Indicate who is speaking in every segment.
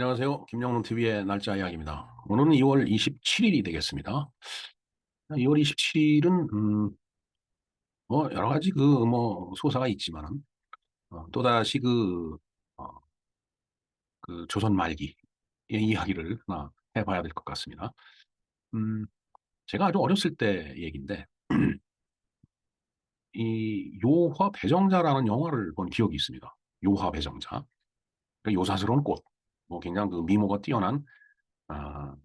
Speaker 1: 안녕하세요. 김영론 TV의 날짜 이야기입니다. 오늘은 2월 27일이 되겠습니다. 2월 27일은 뭐 여러 가지 뭐 소사가 있지만은 또다시 어, 그 조선 말기의 이야기를 하나 해봐야 될 것 같습니다. 음, 제가 아주 어렸을 때 얘기인데 이 요화 배정자라는 영화를 본 기억이 있습니다. 요화 배정자. 그러니까 요사스러운 꽃. 뭐 굉장히 그 미모가 뛰어난 아,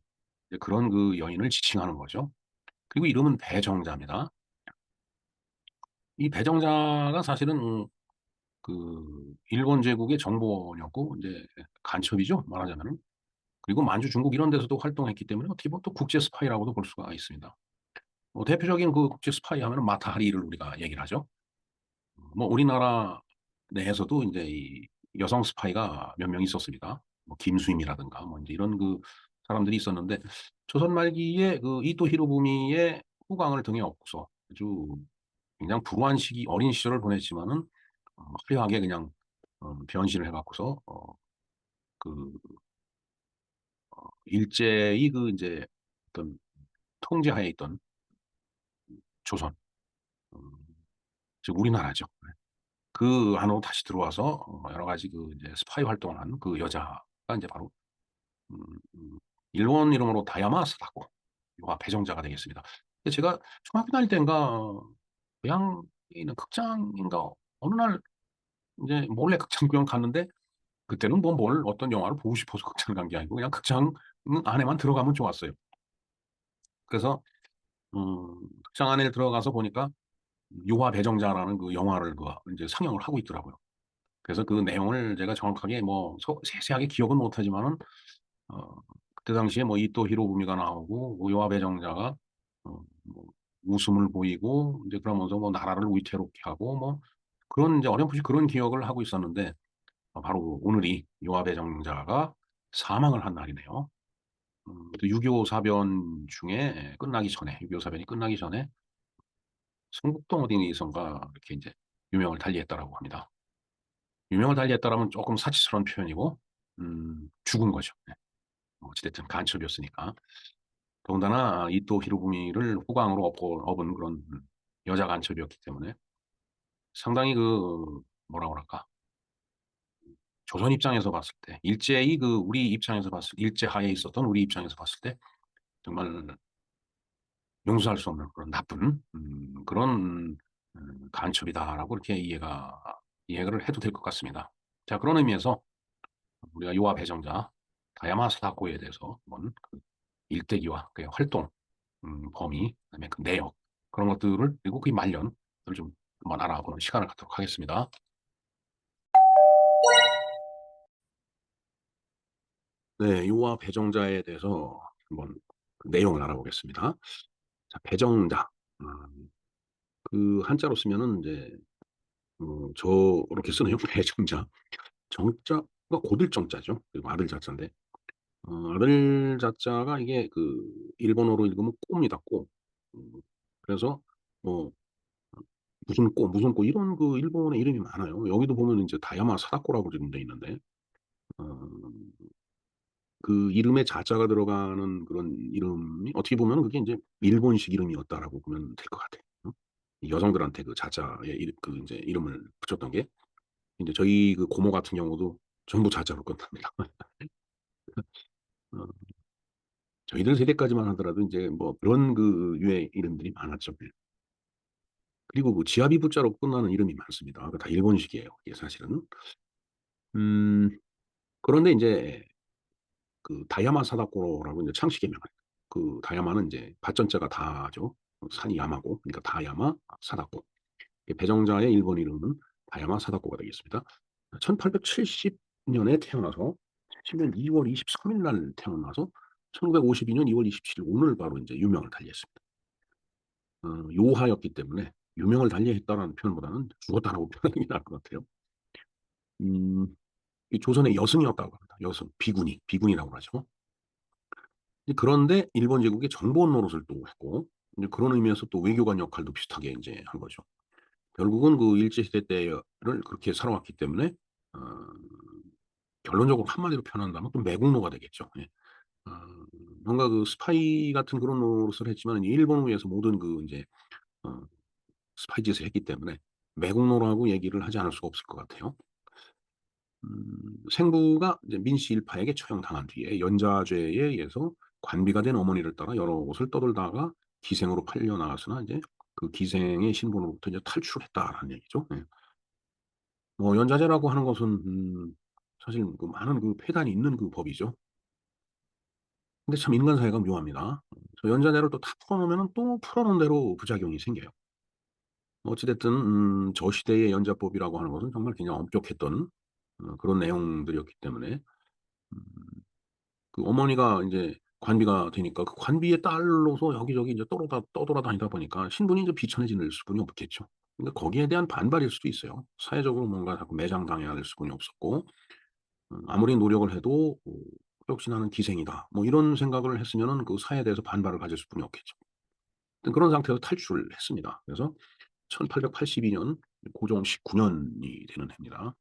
Speaker 1: 그런 그 여인을 지칭하는 거죠. 그리고 이름은 배정자입니다. 이 배정자가 사실은 일본 제국의 정보원이었고 이제 간첩이죠, 말하자면은. 그리고 만주, 중국 이런 데서도 활동했기 때문에 어떻게 보면 또 국제 스파이라고도 볼 수가 있습니다. 대표적인 그 국제 스파이 하면은 마타하리를 우리가 얘기를 하죠. 뭐 우리나라 내에서도 이제 이 여성 스파이가 몇 명 있었습니다. 뭐 김수임이라든가 뭐 이제 이런 그 사람들이 있었는데 조선 말기에 그 이토 히로부미의 후광을 등에 업고서 아주 굉장히 불우한 시기, 어린 시절을 보냈지만은 화려하게 그냥 변신을 해갖고서 그 일제히 그 이제 어떤 통제하에 있던 조선, 음, 즉 우리나라죠. 그 안으로 다시 들어와서 여러 가지 그 이제 스파이 활동을 한 그 여자가 이제 바로 음, 음, 일본 이름으로 다야마 사다코 와 배정자가 되겠습니다. 근데 제가 중학교 다닐 때인가 고향에 있는 극장인가 어느 날 이제 몰래 극장 구경 갔는데 그때는 뭐 뭘 어떤 영화를 보고 싶어서 극장을 간 게 아니고 그냥 극장 안에만 들어가면 좋았어요. 그래서 극장 안에 들어가서 보니까 요화 배정자라는 그 영화를 이제 상영을 하고 있더라고요. 그래서 그 내용을 제가 정확하게 뭐 세세하게 기억은 못하지만은 어, 그때 당시에 뭐 이토 히로부미가 나오고 뭐 요화 배정자가 뭐 웃음을 보이고 이제 그러면서 뭐 나라를 위태롭게 하고 뭐 그런 이제 어렴풋이 그런 기억을 하고 있었는데 바로 오늘이 요화 배정자가 사망을 한 날이네요. 6.25 사변 중에 끝나기 전에, 6.25 사변이 끝나기 전에 성북동 어디선가 이렇게 이제 유명을 달리했다라고 합니다. 유명을 달리했다라면 조금 사치스러운 표현이고, 죽은 거죠. 네. 어찌됐든 간첩이었으니까. 더군다나 이토 히로부미를 후광으로 업은 그런 여자 간첩이었기 때문에 상당히 뭐라 그럴까. 조선 입장에서 봤을 때, 일제히 우리 입장에서 일제 하에 있었던 우리 입장에서 봤을 때 정말 용서할 수 없는 그런 나쁜 그런 간첩이다라고 이렇게 이해를 해도 될 것 같습니다. 자, 그런 의미에서 우리가 요아 배정자 다야마 사다코에 대해서 한번 그 일대기와 그의 활동 범위, 그다음에 그 내역 그런 것들을 그리고 그 말년을 좀 한번 알아보는 시간을 갖도록 하겠습니다. 네, 요아 배정자에 대해서 한번 그 내용을 알아보겠습니다. 자, 배정자. 그 한자로 쓰면은 이제 저렇게 쓰네요. 배정자. 정자가 고들 정자죠. 그리고 아들 자자인데 아들 자자가 이게 일본어로 읽으면 꼬입니다. 꼬. 그래서 뭐 무슨 꼬 이런 일본의 이름이 많아요. 여기도 보면 이제 다야마 사다코라고 지금 돼 있는데 어, 그 이름에 자자가 들어가는 그런 이름이 어떻게 보면 그게 이제 일본식 이름이었다라고 보면 될 것 같아요. 여성들한테 그 자자의 이제 이름을 붙였던 게 이제 저희 그 고모 같은 경우도 전부 자자로 끝납니다. 어, 저희들 세대까지만 하더라도 이제 뭐 그런 유의 이름들이 많았죠. 네. 그리고 그 지아비 부자로 끝나는 이름이 많습니다. 다 일본식이에요. 이게 사실은. 음, 그런데 이제 다야마 사다코라고 이제 창씨 개명을 해요. 다야마는 이제 밭전자가 다죠. 산이 야마고, 그러니까 다야마 사다코. 배정자의 일본 이름은 다야마 사다코가 되겠습니다. 1870년에 태어나서 70년 2월 23일 날 태어나서 1952년 2월 27일 오늘 바로 이제 유명을 달리했습니다. 요하였기 때문에 유명을 달리했다라는 표현보다는 죽었다라고 표현하는 게 나을 것 같아요. 음, 이 조선의 여승이었다고 합니다. 여승, 비군이라고 하죠. 그런데 일본 제국의 정보원 노릇을 또 했고, 이제 그런 의미에서 또 외교관 역할도 비슷하게 이제 한 거죠. 결국은 그 일제시대 때를 그렇게 살아왔기 때문에, 어, 결론적으로 한마디로 표현한다면 또 매국노가 되겠죠. 예. 어 뭔가 그 스파이 같은 그런 노릇을 했지만 일본을 위해서 모든 그 인제 어 스파이 짓을 했기 때문에 매국노라고 얘기를 하지 않을 수가 없을 것 같아요. 생부가 이제 민씨 일파에게 처형당한 뒤에 연좌죄에 의해서 관비가 된 어머니를 따라 여러 곳을 떠돌다가 기생으로 팔려 나갔으나 이제 그 기생의 신분으로부터 이제 탈출했다라는 얘기죠. 예. 뭐 연좌제라고 하는 것은 사실 그 많은 그 폐단이 있는 그 법이죠. 근데 참 인간 사회가 묘합니다. 저 연좌제를 또 다 풀어 놓으면은 또 풀어 놓은 대로 부작용이 생겨요. 어찌 됐든 저 시대의 연좌법이라고 하는 것은 정말 굉장히 엄격했던 그런 내용들이었기 때문에 음 그 어머니가 인제 관비가 되니까 그 관비의 딸로서 여기저기 이제 떠돌아다니다 보니까 신분이 이제 비천해질 수뿐이 없겠죠. 그러니까 거기에 대한 반발일 수도 있어요. 사회적으로 뭔가 자꾸 매장당해야 될 수뿐이 없었고 아무리 노력을 해도 '역시 나는 기생이다.' 뭐 이런 생각을 했으면은 그 사회에 대해서 반발을 가질 수뿐이 없겠죠. 하여튼 그런 상태에서 탈출을 했습니다. 그래서 1882년 고종 19 년이 되는 해입니다.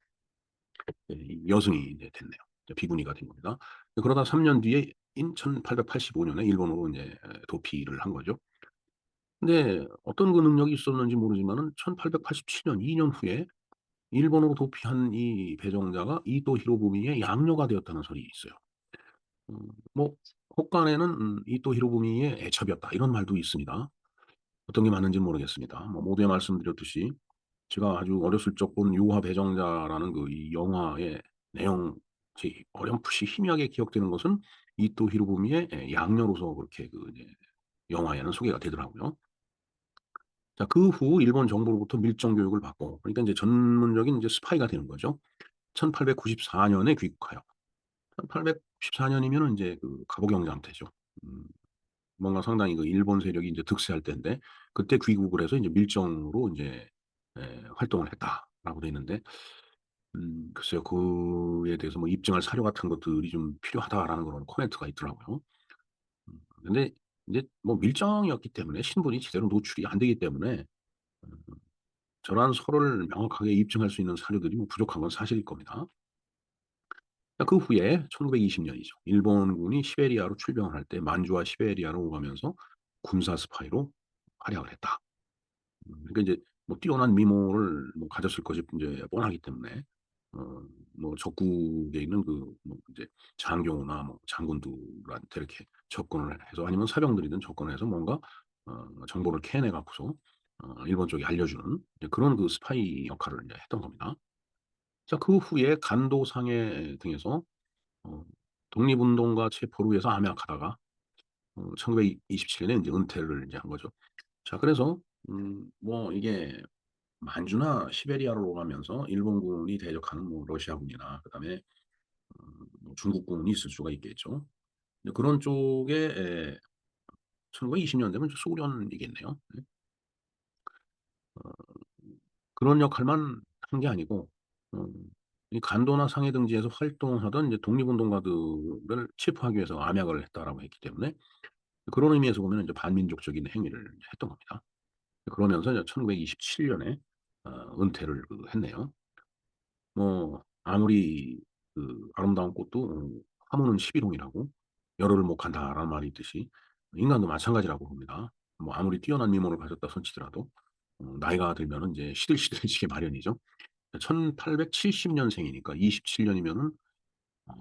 Speaker 1: 예 이 여승이 이제 됐네요. 이제 비군이가 된 겁니다. 그러다 3년 뒤에 인 1885 년에 일본으로 인제 도피를 한 거죠. 근데 어떤 그 능력이 있었는지 모르지만은 1887년 2년 후에 일본으로 도피한 이 배정자가 이토 히로부미의 양녀가 되었다는 설이 있어요. 뭐 혹간에는 이토 히로부미의 애첩이었다 이런 말도 있습니다. 어떤 게 맞는지는 모르겠습니다. 뭐 모두에 말씀드렸듯이 제가 아주 어렸을 적 본 요하 배정자라는 그 이 영화의 내용 제 어렴풋이 희미하게 기억되는 것은 이토 히로부미의 양녀로서 그렇게 그 이제 영화에는 소개가 되더라고요. 자 그 후 일본 정부로부터 밀정 교육을 받고 그러니까 인제 전문적인 인제 스파이가 되는 거죠. 1894 년에 귀국하여 1894 년이면은 인제 그 갑오경 상태죠. 음 뭔가 상당히 그 일본 세력이 인제 득세할 때인데 그때 귀국을 해서 인제 밀정으로 인제 활동을 했다라고 돼 있는데 글쎄요. 그에 대해서 뭐 입증할 사료 같은 것들이 좀 필요하다라는 그런 코멘트가 있더라고요. 근데 인제 뭐 밀정이었기 때문에 신분이 제대로 노출이 안 되기 때문에 음 저러한 서로를 명확하게 입증할 수 있는 사료들이 뭐 부족한 건 사실일 겁니다. 그 후에 1920 년이죠. 일본군이 시베리아로 출병을 할 때 만주와 시베리아로 오가면서 군사 스파이로 활약을 했다. 그러니까 인제 뭐 뛰어난 미모를 뭐 가졌을 것이 인제 뻔하기 때문에 어 뭐 적국에 있는 그 뭐 이제 장교나 뭐 장군들한테 이렇게 접근을 해서 아니면 사병들이든 접근을 해서 뭔가 정보를 캐내 갖고서 일본 쪽에 알려주는 이제 그런 그 스파이 역할을 인제 했던 겁니다. 자 그 후에 간도상해 등에서 어 독립운동가 체포를 위해서 암약하다가 1927 년에 인제 은퇴를 인제 한 거죠. 자 그래서 뭐 이게 만주나 시베리아로 오가면서 일본군이 대적하는 뭐 러시아군이나 그다음에 뭐 중국군이 있을 수가 있겠죠. 이제 그런 쪽에 1920 년 되면 이제 소련이겠네요. 네. 그런 역할만 한 게 아니고 음 이 간도나 상해 등지에서 활동하던 이제 독립운동가들을 체포하기 위해서 암약을 했다라고 했기 때문에 그런 의미에서 보면은 이제 반민족적인 행위를 이제 했던 겁니다. 그러면서 이제 1927 년에 은퇴를 그 했네요. 뭐 아무리 그 아름다운 꽃도 "화무는 11홍이라고 열흘을 못 간다."라는 말이 있듯이 인간도 마찬가지라고 봅니다. 뭐 아무리 뛰어난 미모를 가졌다 손치더라도 나이가 들면은 인제 시들시들해지기 마련이죠. 1870 년생이니까 27 년이면은 어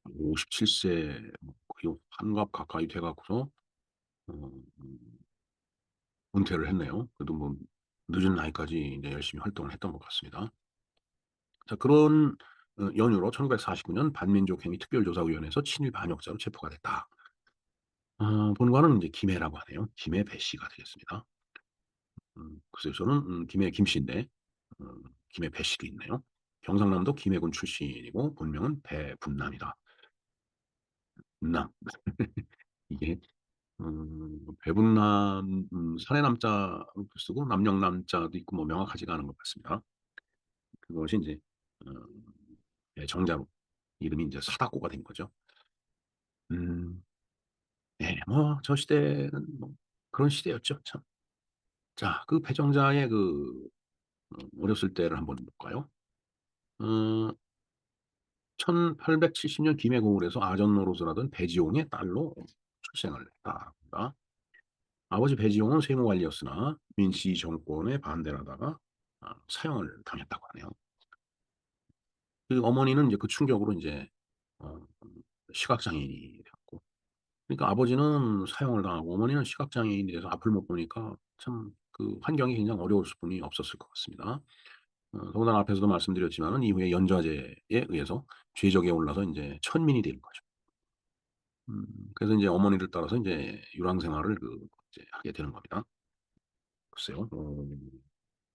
Speaker 1: 57세 뭐 거의 환갑 가까이 돼 갖고서 음 은퇴를 했네요. 그래도 뭐 늦은 나이까지 인제 열심히 활동을 했던 것 같습니다. 자 그런 연유로 1949년 반민족행위 특별조사위원회에서 친일 반역자로 체포가 됐다. 본관은 인제 김해라고 하네요. 김해 배 씨가 되겠습니다. 글쎄요. 저는 김해 김 씨인데 김해 배 씨도 있네요. 경상남도 김해군 출신이고 본명은 배분남이다. 분남. 이게 배분남 산의 남자로 쓰고 남영 남자도 있고 뭐 명확하지가 않은 것 같습니다. 그것이 인제 어 예 정자로 이름이 인제 사다코가 된 거죠. 음 네 뭐 저 시대는 뭐 그런 시대였죠 참. 자 그 배정자의 그 어렸을 때를 한번 볼까요? 어 1870년 김해 고을에서 아전 노릇을 하던 배지용의 딸로 출생을 했다. 아버지 배지용은 세무관리였으나 민씨 정권에 반대를 하다가 사형을 당했다고 하네요. 그 어머니는 이제 그 충격으로 인제 어 시각장애인이 되었고, 그러니까 아버지는 사형을 당하고 어머니는 시각장애인이 돼서 앞을 못 보니까 참 그 환경이 굉장히 어려울 수뿐이 없었을 것 같습니다. 더군다나 앞에서도 말씀드렸지만은 이후에 연좌제에 의해서 죄적에 올라서 인제 천민이 되는 거죠. 음 그래서 인제 어머니를 따라서 인제 유랑 생활을 이제 하게 되는 겁니다. 글쎄요.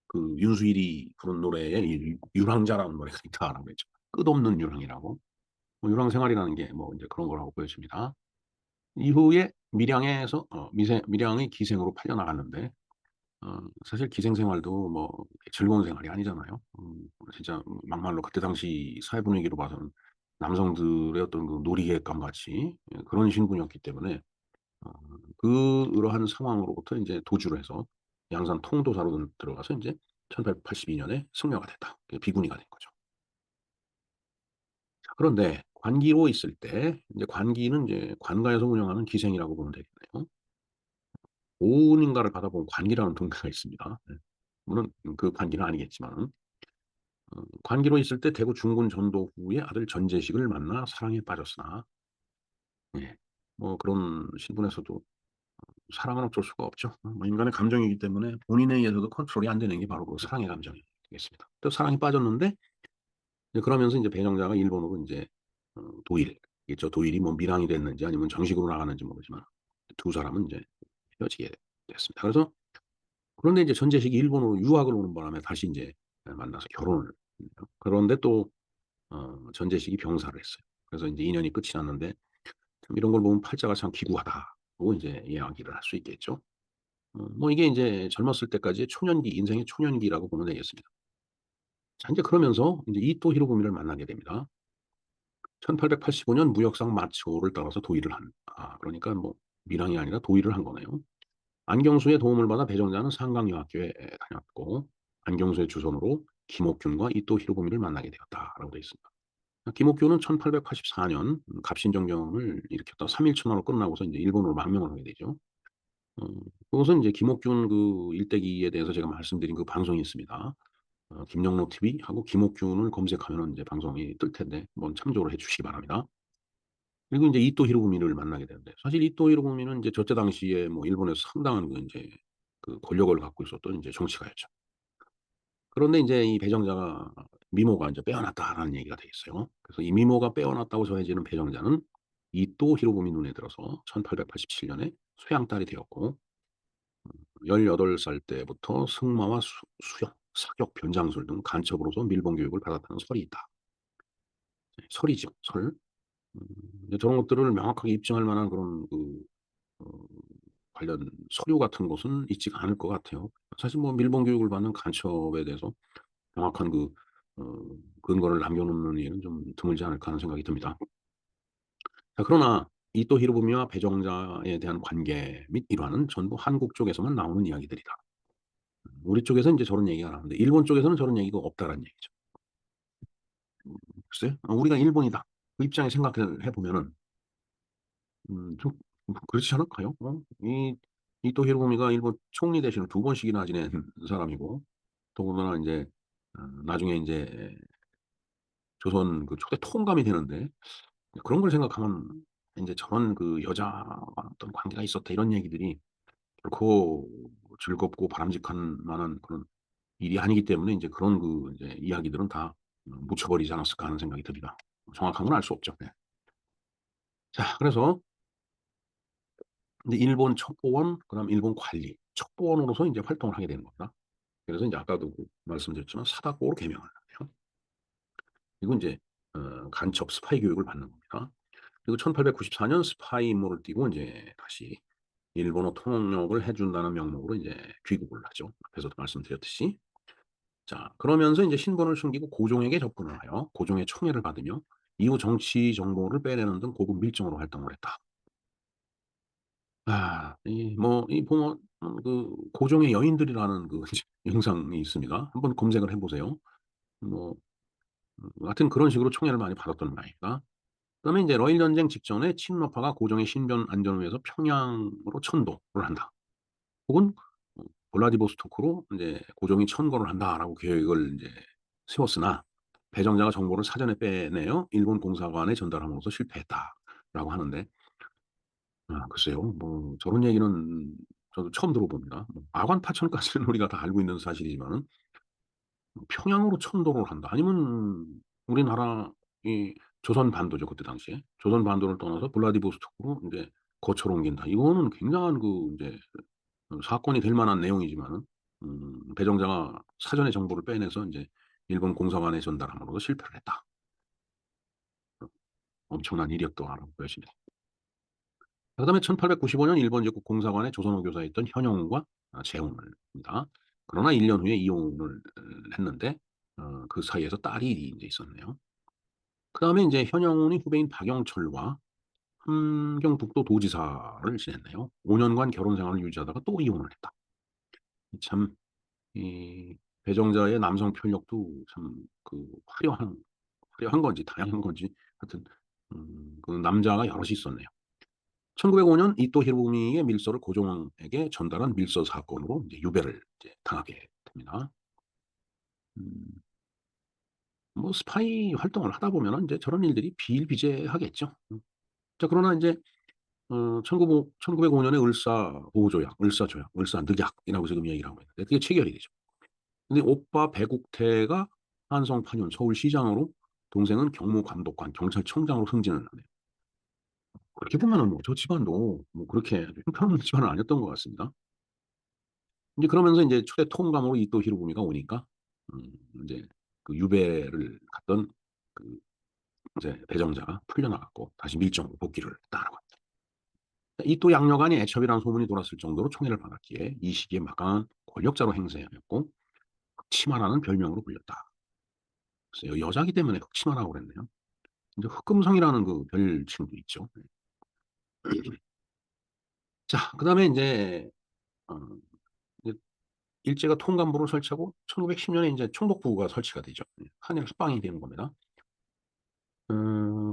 Speaker 1: 그 윤수일이 부른 노래에 이 유랑자라는 노래가 있다라고 했죠. 끝없는 유랑이라고. 유랑 생활이라는 게 뭐 인제 그런 거라고 보여집니다. 이후에 밀양에서 밀양의 기생으로 팔려 나갔는데 사실 기생 생활도 뭐 즐거운 생활이 아니잖아요. 진짜 막말로 그때 당시 사회 분위기로 봐서는 남성들의 어떤 그 놀이객감 같이, 예, 그런 신분이었기 때문에 어 그러한 상황으로부터 인제 도주를 해서 양산 통도사로 들어가서 인제 1882 년에 승려가 됐다. 비군이가 된 거죠. 자, 그런데 관기로 있을 때 인제 관기는 이제 관가에서 운영하는 기생이라고 보면 되겠네요. 오은인가를 가다 보면 관기라는 동네가 있습니다. 네. 물론 그 관기는 아니겠지만은 관기로 있을 때 대구 중군 전도 후에 아들 전재식을 만나 사랑에 빠졌으나, 예, 뭐 그런 신분에서도 사랑은 어쩔 수가 없죠. 뭐 인간의 감정이기 때문에 본인에 의해서도 컨트롤이 안 되는 게 바로 그 사랑의 감정이 되겠습니다. 또 사랑에 빠졌는데 이제 그러면서 인제 배정자가 일본으로 인제 도일, 있죠. 도일이 뭐 밀항이 됐는지 아니면 정식으로 나갔는지 모르지만 두 사람은 인제 헤어지게 됐습니다. 그래서 그런데 이제 전재식이 일본으로 유학을 오는 바람에 다시 인제 만나서 결혼을 했네요. 그런데 또 전재식이 병사를 했어요. 그래서 인제 인연이 끝이 났는데 참 이런 걸 보면 '팔자가 참 기구하다.'고 인제 이야기를 할 수 있겠죠. 뭐 이게 인제 젊었을 때까지의 초년기, 인생의 초년기라고 보면 되겠습니다. 자, 인제 그러면서 인제 이토 히로부미를 만나게 됩니다. 1885년 무역상 마초를 따라서 도일을 그러니까 뭐 밀항이 아니라 도일을 한 거네요. 안경수의 도움을 받아 배정자는 상강여학교에 다녔고, 안경수의 주선으로 김옥균과 이토 히로부미를 만나게 되었다라고 되어 있습니다. 김옥균은 1884년 갑신정변을 일으켰다가 3 일천하로 끝나고서 인제 일본으로 망명을 하게 되죠. 어 그것은 인제 김옥균 그 일대기에 대해서 제가 말씀드린 그 방송이 있습니다. 김영로 TV 하고 김옥균을 검색하면은 인제 방송이 뜰 텐데 한번 참조를 해 주시기 바랍니다. 그리고 인제 이토 히로부미를 만나게 되는데, 사실 이토 히로부미는 인제 저때 당시에 뭐 일본에서 상당한 그 인제 그 권력을 갖고 있었던 인제 정치가였죠. 그런데 인제 이 배정자가 미모가 인제 빼어났다라는 얘기가 돼 있어요. 그래서 이 미모가 빼어났다고 전해지는 배정자는 이또 히로부미 눈에 들어서 1887 년에 소양딸이 되었고, 18살 때부터 승마와 수영, 사격, 변장술 등 간첩으로서 밀봉 교육을 받았다는 설이 있다. 네, 설이죠, 설. 음 이제 저런 것들을 명확하게 입증할 만한 그런 어 관련 서류 같은 것은 있지가 않을 것 같아요. 사실 뭐 밀봉 교육을 받는 간첩에 대해서 명확한 어 근거를 남겨 놓는 일은 좀 드물지 않을까 하는 생각이 듭니다. 자, 그러나 이토 히로부미와 배정자에 대한 관계 및 일화는 전부 한국 쪽에서만 나오는 이야기들이다. 우리 쪽에서는 인제 저런 얘기가 나오는데 일본 쪽에서는 저런 얘기가 없다라는 얘기죠. 글쎄요. 우리가 일본이다, 그 입장에 생각을 해 보면은 좀 그렇지 않을까요? 이 이토 히로부미가 일본 총리 대신을 두 번씩이나 지낸 사람이고, 더군다나 인제 나중에 인제 조선 그 초대 통감이 되는데 그런 걸 생각하면 인제 '저런 그 여자와 어떤 관계가 있었다.' 이런 얘기들이 결코 즐겁고 바람직한 만한 그런 일이 아니기 때문에 인제 그런 그 인제 이야기들은 다 묻혀 버리지 않았을까 하는 생각이 듭니다. 정확한 건 알 수 없죠. 네. 자, 그래서 인제 일본 첩보원, 그다음 일본 관리, 첩보원으로서 인제 활동을 하게 되는 겁니다. 그래서 인제 아까도 말씀드렸지만 사다코로 개명을 하네요. 그리고 인제 간첩 스파이 교육을 받는 겁니다. 그리고 1894년 스파이 임무를 띠고 인제 다시 일본어 통역을 해 준다는 명목으로 인제 귀국을 하죠, 앞에서도 말씀드렸듯이. 자, 그러면서 인제 신분을 숨기고 고종에게 접근을 하여 고종의 총애를 받으며 이후 정치 정보를 빼내는 등 고급 밀정으로 활동을 했다. 이 뭐 이 보면 그 고종의 여인들이라는 그 영상이 있습니다. 한번 검색을 해 보세요. 뭐 하여튼 그런 식으로 총애를 많이 받았던 모양입니다. 그다음에 인제 러일 전쟁 직전에 친러파가 고종의 신변 안전을 위해서 평양으로 천도를 한다. 혹은 어 블라디보스토크로 인제 고종이 천거를 한다라고 계획을 인제 세웠으나 배정자가 정보를 사전에 빼내어 일본 공사관에 전달함으로써 실패했다라고 하는데 글쎄요. 뭐 저런 얘기는 저도 처음 들어봅니다. 뭐 아관 파천까지는 우리가 다 알고 있는 사실이지만은 평양으로 천도를 한다. 아니면 우리나라 이 조선 반도죠, 그때 당시에. 조선 반도를 떠나서 블라디보스토크로 인제 거처를 옮긴다. 이거는 굉장한 그 인제 사건이 될 만한 내용이지만은 배정자가 사전에 정보를 빼내서 인제 일본 공사관에 전달함으로써 실패를 했다. 엄청난 이력도라고 보여집니다. 그다음에 1895년 일본 제국 공사관에 조선어 교사에 있던 현영운과 재혼을 합니다. 그러나 1년 후에 이혼을 했는데 그 사이에서 딸이 인제 있었네요. 그다음에 인제 현영운이 후배인 박영철과 함경북도 도지사를 지냈네요. 5 년간 결혼 생활을 유지하다가 또 이혼을 했다. 참 이 배정자의 남성 편력도 참 그 화려한 건지 다양한 건지 하여튼 그 남자가 여럿이 있었네요. 1905년 이토 히로부미의 밀서를 고종에게 전달한 밀서 사건으로 이제 유배를 이제 당하게 됩니다. 음 뭐 스파이 활동을 하다 보면은 인제 저런 일들이 비일비재하겠죠. 자 그러나 인제 1905 년에 을사조약, 을사늑약이라고 지금 얘기를 하고 있는데 그게 체결이 되죠. 근데 오빠 배국태가 한성 판윤 서울시장으로 동생은 경무감독관 경찰청장으로 승진을 하네요. 그렇게 보면은 뭐 저 집안도 뭐 그렇게 형편없는 집안은 아니었던 것 같습니다. 인제 그러면서 인제 초대 통감으로 이토 히로부미가 오니까 인제 그 유배를 갔던 그 이제 배정자가 풀려나갔고 다시 밀정으로 복귀를 했다라고 합니다. 이토 양려관이 애첩이라는 소문이 돌았을 정도로 총애를 받았기에 이 시기에 막강한 권력자로 행세하였고 흑치마라는 별명으로 불렸다. 글쎄요. 여자기 때문에 흑치마라고 그랬네요. 인제 흑금성이라는 그 별칭도 있죠. 네. 자 그다음에 인제 어 이제 일제가 통감부를 설치하고 1910 년에 인제 총독부가 설치가 되죠. 한일 합방이 되는 겁니다.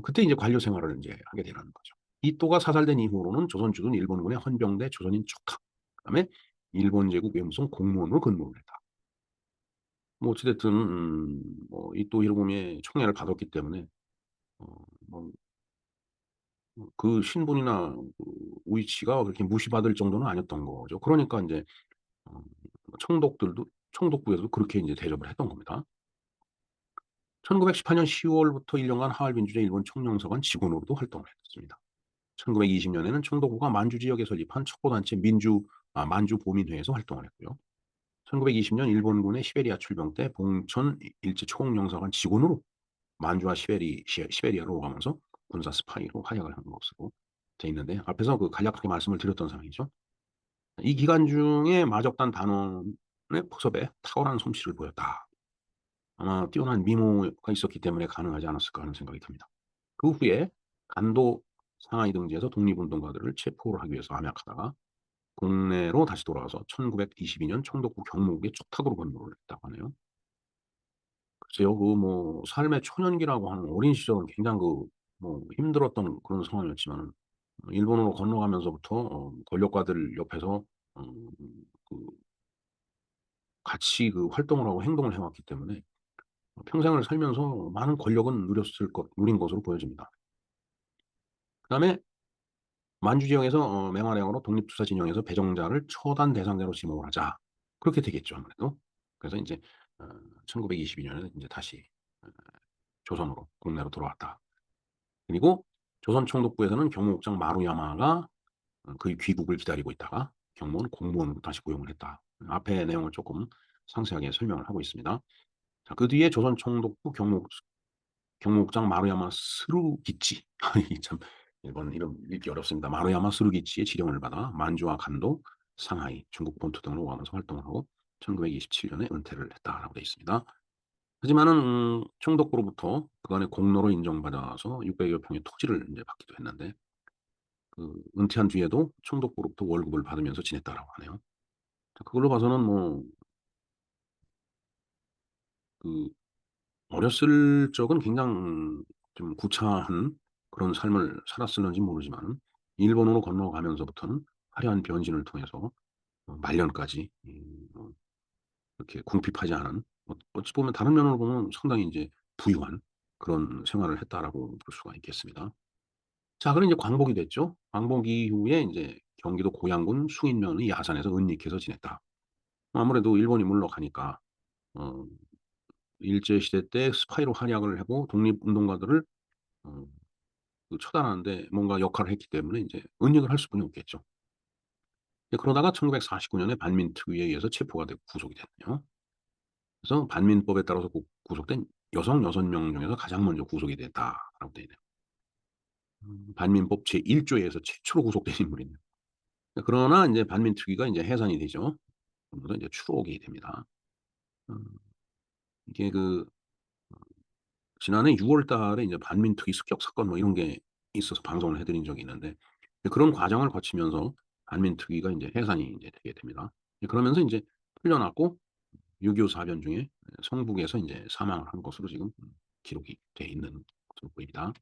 Speaker 1: 그때 인제 관료 생활을 인제 하게 되는 거죠. 이또가 사살된 이후로는 조선 주둔 일본군의 헌병대 조선인 척탁 그다음에 일본 제국 외무성 공무원으로 근무를 했다. 뭐 어찌 됐든 뭐 이또 히로부미의 총애를 받았기 때문에 어 뭐 그 신분이나 그 위치가 그렇게 무시받을 정도는 아니었던 거죠. 그러니까 인제 어 총독들도 총독부에서도 그렇게 인제 대접을 했던 겁니다. 1918년 10 월부터 1 년간 하얼빈 주재 일본 총영사관 직원으로도 활동을 했습니다. 1920 년에는 총독부가 만주 지역에 설립한 척보단체 만주보민회에서 활동을 했고요. 1920년 일본군의 시베리아 출병 때 봉천 일제 초공영사관 직원으로 만주와 시베리아로 오가면서 군사 스파이로 활약을 한 것으로 돼 있는데 앞에서 그 간략하게 말씀을 드렸던 상황이죠. 이 기간 중에 마적단 단원의 포섭에 탁월한 솜씨를 보였다. 아마 뛰어난 미모가 있었기 때문에 가능하지 않았을까 하는 생각이 듭니다. 그 후에 간도 상하이 등지에서 독립운동가들을 체포를 하기 위해서 암약하다가 국내로 다시 돌아와서 1922년 총독부 경무국의 촉탁으로 근무를 했다고 하네요. 글쎄요. 그 뭐 삶의 초년기라고 하는 어린 시절은 굉장히 그 뭐 힘들었던 그런 상황이었지만은 일본으로 건너가면서부터 권력가들 옆에서 음 그 같이 그 활동을 하고 행동을 해 왔기 때문에 평생을 살면서 많은 권력은 누린 것으로 보여집니다. 그다음에 만주 지역에서 맹활약으로 독립투사 진영에서 배정자를 처단 대상자로 지목을 하자. 그렇게 되겠죠 아무래도. 그래서 인제 어 1922 년에는 인제 다시 어 조선으로 국내로 돌아왔다. 그리고 조선 총독부에서는 경무국장 마루야마가 그의 귀국을 기다리고 있다가 경무원 공무원으로 다시 고용을 했다. 앞의 내용을 쪼끔 상세하게 설명을 하고 있습니다. 자 그 뒤에 조선 총독부 경무국장 마루야마 스루기치 이 참 일본 이름 읽기 어렵습니다. 마루야마 스루기치의 지령을 받아 만주와 간도, 상하이, 중국 본토 등으로 오가면서 활동을 하고 1927 년에 은퇴를 했다라고 되어 있습니다. 하지만은 총독부로부터 그간의 공로를 인정받아서 600여 평의 토지를 인제 받기도 했는데 그 은퇴한 뒤에도 총독부로부터 월급을 받으면서 지냈다라고 하네요. 자 그걸로 봐서는 뭐 그 어렸을 적은 굉장히 좀 구차한 그런 삶을 살았을는지 모르지만 일본으로 건너가면서부터는 화려한 변신을 통해서 말년까지 이렇게 궁핍하지 않은, 어찌 보면 다른 면으로 보면 상당히 인제 부유한 그런 생활을 했다라고 볼 수가 있겠습니다. 자, 그럼 이제 광복이 됐죠. 광복 이후에 인제 경기도 고양군 숭인면의 야산에서 은닉해서 지냈다. 아무래도 일본이 물러가니까 어 일제 시대 때 스파이로 활약을 하고 독립운동가들을 어 처단하는 데 뭔가 역할을 했기 때문에 인제 은닉을 할 수뿐이 없겠죠. 이제 그러다가 1949 년에 반민특위에 의해서 체포가 되고 구속이 됐네요. 그래서 반민법에 따라서 구속된 여성 6명 중에서 가장 먼저 구속이 됐다라고 되어 있네요. 반민법 제1 조에 서 최초로 구속된 인물이네요. 그러나 인제 반민특위가 인제 해산이 되죠. 그러면서 인제 추록이 됩니다. 음 이게 지난해 6월 달에 이제 반민특위 습격 사건 뭐 이런 게 있어서 방송을 해 드린 적이 있는데, 그런 과정을 거치면서 반민특위가 인제 해산이 인제 되게 됩니다. 그러면서 인제 풀려났고 6.25 사변 중에 성북에서 인제 사망을 한 것으로 지금 기록이 돼 있는 것으로 보입니다.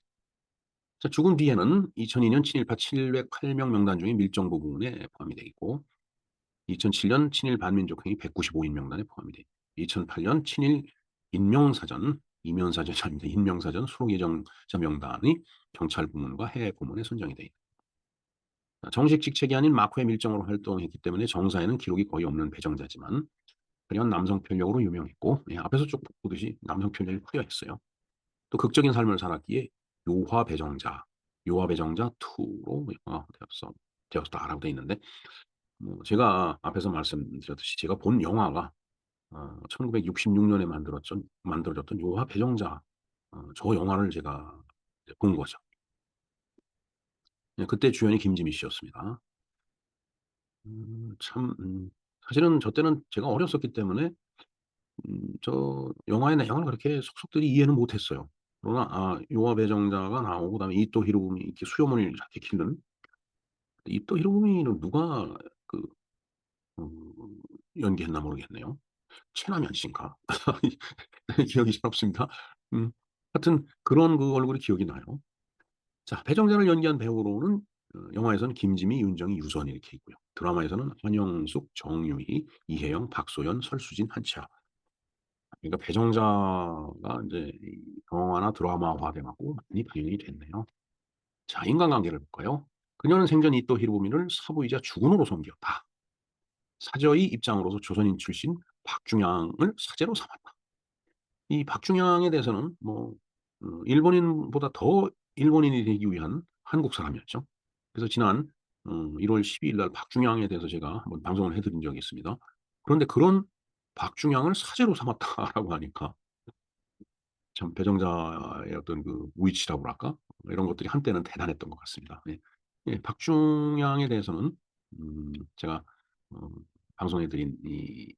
Speaker 1: 자, 죽은 뒤에는 2002년 친일파 708명 명단 중에 밀정 부분에 포함이 돼 있고, 2007년 친일 반민족행위 195인 명단에 포함이 돼, 2008년 친일 인명사전, 이면사전이 아닙니다. 인명사전 수록 예정자 명단이 경찰 부문과 해외 부문에 선정이 돼 있다. 정식 직책이 아닌 마쿠의 밀정으로 활동했기 때문에 정사에는 기록이 거의 없는 배정자지만 화려한 남성 편력으로 유명했고, 앞에서 쭉 보듯이 남성 편력이 화려했어요. 또 극적인 삶을 살았기에 요화 배정자, 요화 배정자 2로 되었다라고 돼 있는데, 제가 앞에서 말씀드렸듯이 제가 본 영화가 1966 년에 만들어졌던 요하 배정자, 저 영화를 제가 이제 본 거죠. 그때 주연이 김지미 씨였습니다. 참, 사실은 저 때는 제가 어렸었기 때문에 저 영화의 내용을 그렇게 속속들이 이해는 못 했어요. 그러나 요하 배정자가 나오고 그다음에 이토 히로부미 이렇게 수염을 이렇게 기른, 이토 히로부미는 누가 그 어 연기했나 모르겠네요. 최남현 씨인가? 기억이 잘 없습니다. 음 하여튼 그런 얼굴이 기억이 나요. 자, 배정자를 연기한 배우로는 영화에서는 김지미, 윤정희, 유선이 이렇게 있고요. 드라마에서는 한영숙, 정유희, 이혜영, 박소연, 설수진, 한치아. 그러니까 배정자가 인제 이 영화나 드라마화돼 갖고 많이 반영이 됐네요. 자, 인간관계를 볼까요? 그녀는 생전 이토 히로부미를 사부이자 주군으로 섬겼다. 사저의 입장으로서 조선인 출신 박중양을 사제로 삼았다. 이 박중양에 대해서는 일본인보다 더 일본인이 되기 위한 한국 사람이었죠. 그래서 지난 1월 12일 날 박중양에 대해서 제가 한번 방송을 해 드린 적이 있습니다. 그런데 그런 박중양을 사제로 삼았다라고 하니까 참 배정자의 어떤 무이치라고 할까? 이런 것들이 한때는 대단했던 것 같습니다. 네. 박중양에 대해서는 제가 어 방송해 드린 이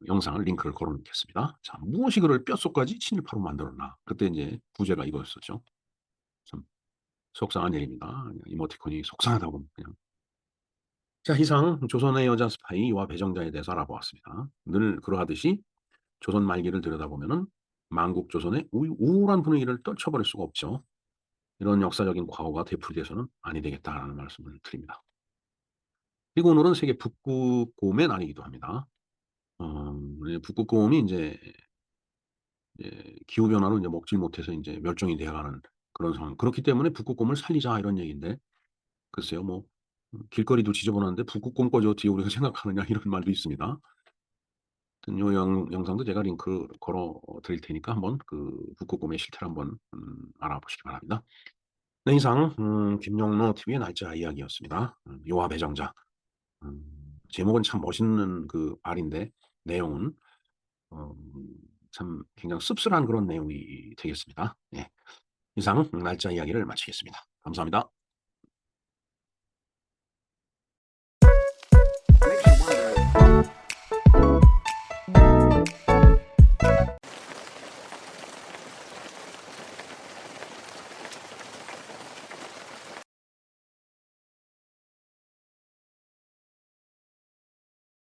Speaker 1: 영상을 링크를 걸어 놓겠습니다. 자, 무엇이 그를 뼛속까지 친일파로 만들었나? 그때 인제 부제가 이거였었죠. 참 속상한 일입니다. 그냥 이모티콘이 속상하다고 그냥. 자, 이상 조선의 여자 스파이와 배정자에 대해서 알아보았습니다. 늘 그러하듯이 조선 말기를 들여다보면은 만국 조선의 우울한 분위기를 떨쳐버릴 수가 없죠. 이런 역사적인 과거가 되풀이돼서는 아니 되겠다라는 말씀을 드립니다. 그리고 오늘은 세계 북극곰의 날이기도 합니다. 북극곰이 인제 기후 변화로 인제 먹질 못해서 인제 멸종이 되어 가는 그런 상황. 그렇기 때문에 "북극곰을 살리자." 이런 얘기인데, 글쎄요, 길거리도 지저분한데 북극곰까지 어떻게 우리가 생각하느냐 이런 말도 있습니다. 하여튼 요 영상도 제가 링크 걸어 드릴 테니까 한번 북극곰의 실태를 한번 알아보시기 바랍니다. 네, 이상 김영로 TV의 날짜 이야기였습니다. 요하 배정자. 제목은 참 멋있는 말인데 내용은 어 참 굉장히 씁쓸한 그런 내용이 되겠습니다. 예. 이상 날짜 이야기를 마치겠습니다. 감사합니다.